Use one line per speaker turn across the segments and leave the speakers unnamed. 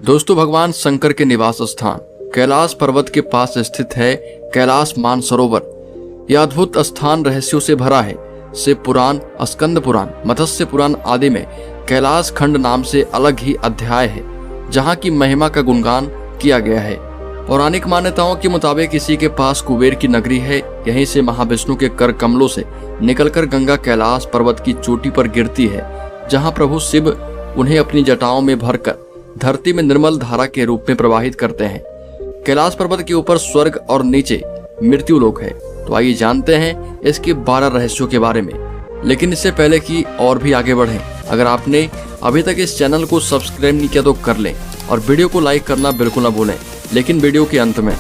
दोस्तों, भगवान शंकर के निवास स्थान कैलाश पर्वत के पास स्थित है कैलाश मानसरोवर। यह अद्भुत स्थान रहस्यों से भरा है। शिव पुराण, स्कंद पुराण, मत्स्य पुराण आदि में कैलाश खंड नाम से अलग ही अध्याय है, जहाँ की महिमा का गुणगान किया गया है। पौराणिक मान्यताओं के मुताबिक इसी के पास कुबेर की नगरी है। यहीं से महाविष्णु के कर कमलों से निकलकर गंगा कैलाश पर्वत की चोटी पर गिरती है, जहाँ प्रभु शिव उन्हें अपनी जटाओं में भरकर धरती में निर्मल धारा के रूप में प्रवाहित करते हैं। कैलाश पर्वत के ऊपर स्वर्ग और नीचे मृत्यु लोक है। तो आइए जानते हैं इसके 12 रहस्यों के बारे में। लेकिन इससे पहले कि और भी आगे बढ़ें, अगर आपने अभी तक इस चैनल को सब्सक्राइब नहीं किया तो कर लें और वीडियो को लाइक करना बिल्कुल ना भूलें। लेकिन वीडियो के अंत में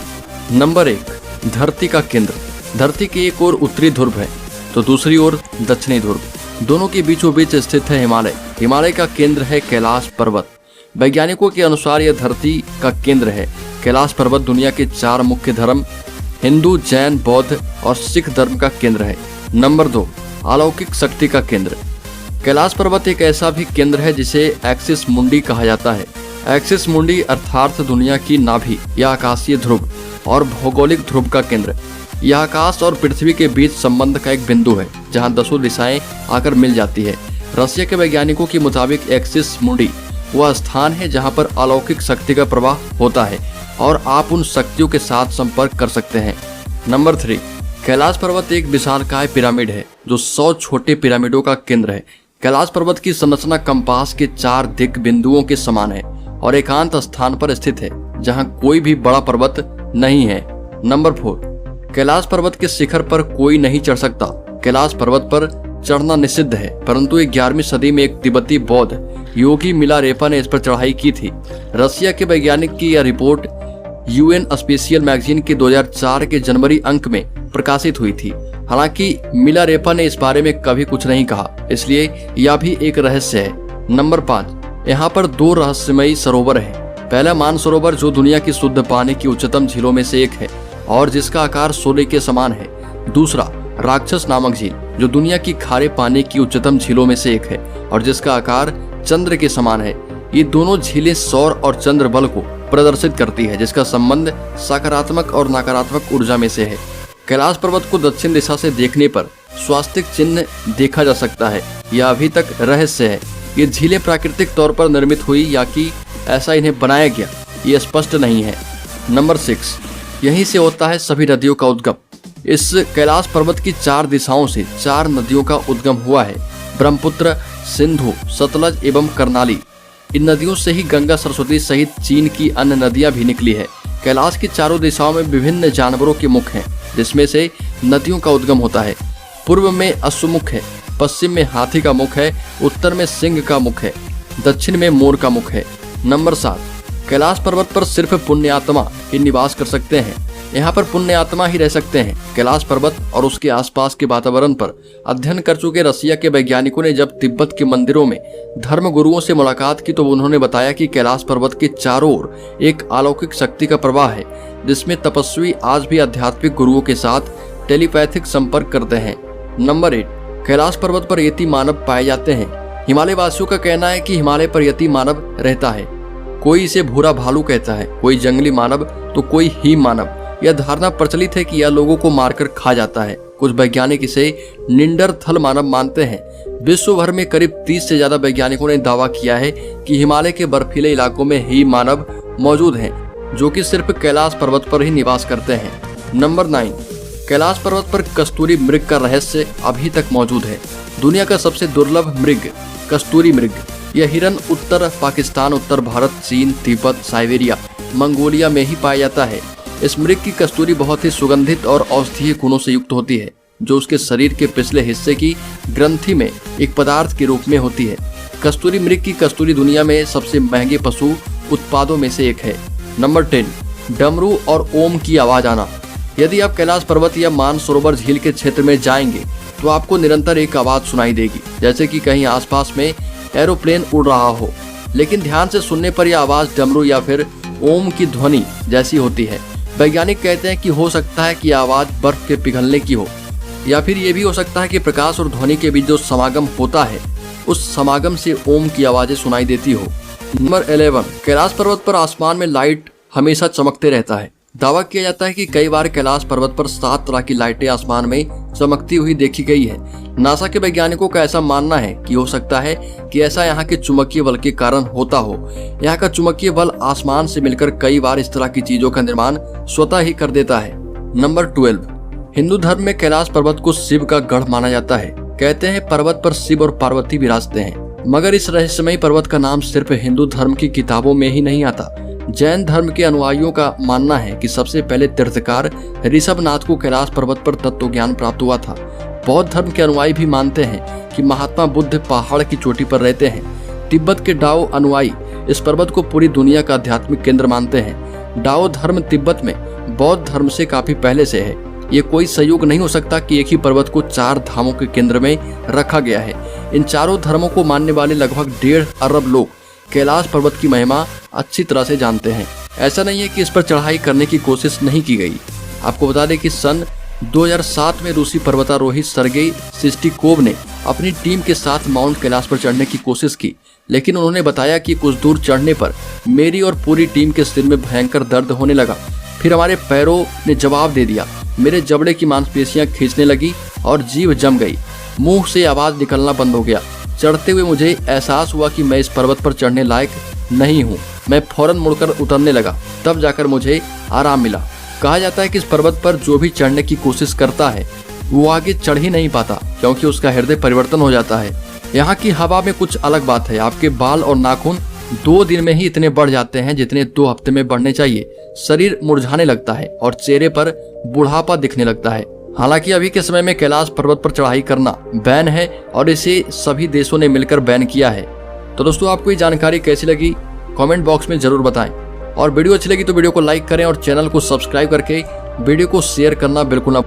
नंबर 1, धरती का केंद्र। धरती की एक ओर उत्तरी ध्रुव है तो दूसरी ओर दक्षिणी ध्रुव। दोनों के बीचों बीच स्थित है हिमालय। हिमालय का केंद्र है कैलाश पर्वत। वैज्ञानिकों के अनुसार यह धरती का केंद्र है। कैलाश पर्वत दुनिया के 4 मुख्य धर्म हिंदू, जैन, बौद्ध और सिख धर्म का केंद्र है। नंबर 2, अलौकिक शक्ति का केंद्र। कैलाश पर्वत एक ऐसा भी केंद्र है जिसे एक्सिस मुंडी कहा जाता है। एक्सिस मुंडी अर्थात दुनिया की नाभि या आकाशीय ध्रुव और भौगोलिक ध्रुव का केंद्र। यह आकाश और पृथ्वी के बीच संबंध का एक बिंदु है, जहां 10 दिशाएं आकर मिल जाती है। रशिया के वैज्ञानिकों के मुताबिक एक्सिस मुंडी वह स्थान है जहां पर अलौकिक शक्ति का प्रवाह होता है और आप उन शक्तियों के साथ संपर्क कर सकते हैं। नंबर 3, कैलाश पर्वत एक विशालकाय पिरामिड है जो 100 छोटे पिरामिडों का केंद्र है। कैलाश पर्वत की संरचना कंपास के 4 दिग बिंदुओं के समान है और एकांत स्थान पर स्थित है जहां कोई भी बड़ा पर्वत नहीं है। नंबर 4, कैलाश पर्वत के शिखर पर कोई नहीं चढ़ सकता। कैलाश पर्वत पर चढ़ना निषिद्ध है, परंतु 11वीं सदी में एक तिब्बती बौद्ध योगी मिलारेपा ने इस पर चढ़ाई की थी। रशिया के वैज्ञानिक की यह रिपोर्ट यूएन स्पेशियल मैगजीन के 2004 के जनवरी अंक में प्रकाशित हुई थी। हालांकि मिलारेपा ने इस बारे में कभी कुछ नहीं कहा, इसलिए यह भी एक रहस्य है। नंबर 5, यहाँ पर 2 रहस्यमयी सरोवर हैं। पहला मानसरोवर जो दुनिया की शुद्ध पानी की उच्चतम झीलों में से एक है और जिसका आकार सोने के समान है। दूसरा राक्षस नामक झील जो दुनिया की खारे पानी की उच्चतम झीलों में से एक है और जिसका आकार चंद्र के समान है। ये दोनों झीलें सौर और चंद्र बल को प्रदर्शित करती है, जिसका संबंध सकारात्मक और नकारात्मक ऊर्जा में से है। कैलाश पर्वत को दक्षिण दिशा से देखने पर स्वास्तिक चिन्ह देखा जा सकता है। यह अभी तक रहस्य है। ये झीलें प्राकृतिक तौर पर निर्मित हुई या कि ऐसा इन्हें बनाया गया, ये स्पष्ट नहीं है। नंबर 6, यहीं से होता है सभी नदियों का उद्गम। इस कैलाश पर्वत की 4 दिशाओं से 4 नदियों का उद्गम हुआ है, ब्रह्मपुत्र, सिंधु, सतलज एवं करनाली। इन नदियों से ही गंगा, सरस्वती सहित चीन की अन्य नदियां भी निकली है। कैलाश की चारों दिशाओं में विभिन्न जानवरों के मुख हैं, जिसमें से नदियों का उद्गम होता है। पूर्व में अश्वमुख है, पश्चिम में हाथी का मुख है, उत्तर में सिंह का मुख है, दक्षिण में मोर का मुख है। नंबर 7, कैलाश पर्वत पर सिर्फ पुण्यात्मा ही निवास कर सकते हैं। यहाँ पर पुण्यात्मा ही रह सकते हैं। कैलाश पर्वत और उसके आसपास के वातावरण पर अध्ययन कर चुके रसिया के वैज्ञानिकों ने जब तिब्बत के मंदिरों में धर्म गुरुओं से मुलाकात की तो उन्होंने बताया कि कैलाश पर्वत के चारों ओर एक अलौकिक शक्ति का प्रवाह है, जिसमें तपस्वी आज भी आध्यात्मिक गुरुओं के साथ टेलीपैथिक संपर्क करते हैं। नंबर 8, कैलाश पर्वत पर यति मानव पाए जाते हैं। हिमालय वासियों का कहना है कि हिमालय पर यति मानव रहता है। कोई इसे भूरा भालू कहता है, कोई जंगली मानव तो कोई हिम मानव। यह धारणा प्रचलित है कि यह लोगों को मारकर खा जाता है। कुछ वैज्ञानिक इसे निंडरथल मानव मानते हैं। विश्व भर में करीब 30 से ज्यादा वैज्ञानिकों ने दावा किया है कि हिमालय के बर्फीले इलाकों में ही मानव मौजूद हैं, जो कि सिर्फ कैलाश पर्वत पर ही निवास करते हैं। नंबर 9, कैलाश पर्वत पर कस्तूरी मृग का रहस्य अभी तक मौजूद है। दुनिया का सबसे दुर्लभ मृग कस्तूरी मृग। यह हिरन उत्तर पाकिस्तान, उत्तर भारत, चीन, तिब्बत, साइबेरिया, मंगोलिया में ही पाया जाता है। इस मृग की कस्तूरी बहुत ही सुगंधित और औषधीय गुणों से युक्त होती है, जो उसके शरीर के पिछले हिस्से की ग्रंथि में एक पदार्थ के रूप में होती है। कस्तूरी मृग की कस्तूरी दुनिया में सबसे महंगे पशु उत्पादों में से एक है। नंबर 10, डमरू और ओम की आवाज आना। यदि आप कैलाश पर्वत या मानसरोवर झील के क्षेत्र में जाएंगे तो आपको निरंतर एक आवाज सुनाई देगी, जैसे कि कहीं आसपास में एरोप्लेन उड़ रहा हो। लेकिन ध्यान से सुनने पर यह आवाज डमरू या फिर ओम की ध्वनि जैसी होती है। वैज्ञानिक कहते हैं कि हो सकता है कि आवाज बर्फ के पिघलने की हो, या फिर ये भी हो सकता है कि प्रकाश और ध्वनि के बीच जो समागम होता है उस समागम से ओम की आवाजें सुनाई देती हो। नंबर 11, कैलाश पर्वत पर आसमान में लाइट हमेशा चमकते रहता है। दावा किया जाता है कि कई बार कैलाश पर्वत पर 7 तरह की लाइटें आसमान में चमकती हुई देखी गई है। नासा के वैज्ञानिकों का ऐसा मानना है कि हो सकता है कि ऐसा यहाँ के चुंबकीय बल के कारण होता हो। यहाँ का चुंबकीय बल आसमान से मिलकर कई बार इस तरह की चीजों का निर्माण स्वतः ही कर देता है। नंबर 12, हिंदू धर्म में कैलाश पर्वत को शिव का गढ़ माना जाता है। कहते हैं पर्वत पर शिव और पार्वती विराजते हैं, मगर इस रहस्यमयी पर्वत का नाम सिर्फ हिंदू धर्म की किताबों में ही नहीं आता। जैन धर्म के अनुयायियों का मानना है कि सबसे पहले तीर्थकार ऋषभनाथ को कैलाश पर्वत पर तत्व ज्ञान प्राप्त हुआ था। बौद्ध धर्म के अनुयायी भी मानते हैं कि महात्मा बुद्ध पहाड़ की चोटी पर रहते हैं। तिब्बत के डाओ अनुयायी इस पर्वत को पूरी दुनिया का आध्यात्मिक केंद्र मानते हैं। डाओ धर्म तिब्बत में बौद्ध धर्म से काफी पहले से है। ये कोई संयोग नहीं हो सकता कि एक ही पर्वत को 4 धामों के केंद्र में रखा गया है। इन चारों धर्मों को मानने वाले लगभग 1.5 अरब लोग कैलाश पर्वत की महिमा अच्छी तरह से जानते हैं। ऐसा नहीं है कि इस पर चढ़ाई करने की कोशिश नहीं की गई। आपको बता दें कि सन 2007 में रूसी पर्वतारोही सर्गेई सिस्टिकोव ने अपनी टीम के साथ माउंट कैलाश पर चढ़ने की कोशिश की, लेकिन उन्होंने बताया कि कुछ दूर चढ़ने पर मेरी और पूरी टीम के सिर में भयंकर दर्द होने लगा। फिर हमारे पैरों ने जवाब दे दिया। मेरे जबड़े की मांसपेशियां खींचने लगी और जीभ जम गई। मुंह से आवाज निकलना बंद हो गया। चढ़ते हुए मुझे एहसास हुआ कि मैं इस पर्वत पर चढ़ने लायक नहीं हूँ। मैं फौरन मुड़कर उतरने लगा, तब जाकर मुझे आराम मिला। कहा जाता है कि इस पर्वत पर जो भी चढ़ने की कोशिश करता है वो आगे चढ़ ही नहीं पाता, क्योंकि उसका हृदय परिवर्तन हो जाता है। यहाँ की हवा में कुछ अलग बात है। आपके बाल और नाखून 2 दिन में ही इतने बढ़ जाते हैं जितने 2 हफ्ते में बढ़ने चाहिए। शरीर मुरझाने लगता है और चेहरे पर बुढ़ापा दिखने लगता है। हालांकि अभी के समय में कैलाश पर्वत पर चढ़ाई करना बैन है और इसे सभी देशों ने मिलकर बैन किया है। तो दोस्तों, आपको ये जानकारी कैसी लगी कमेंट बॉक्स में जरूर बताएं, और वीडियो अच्छी लगी तो वीडियो को लाइक करें और चैनल को सब्सक्राइब करके वीडियो को शेयर करना बिल्कुल ना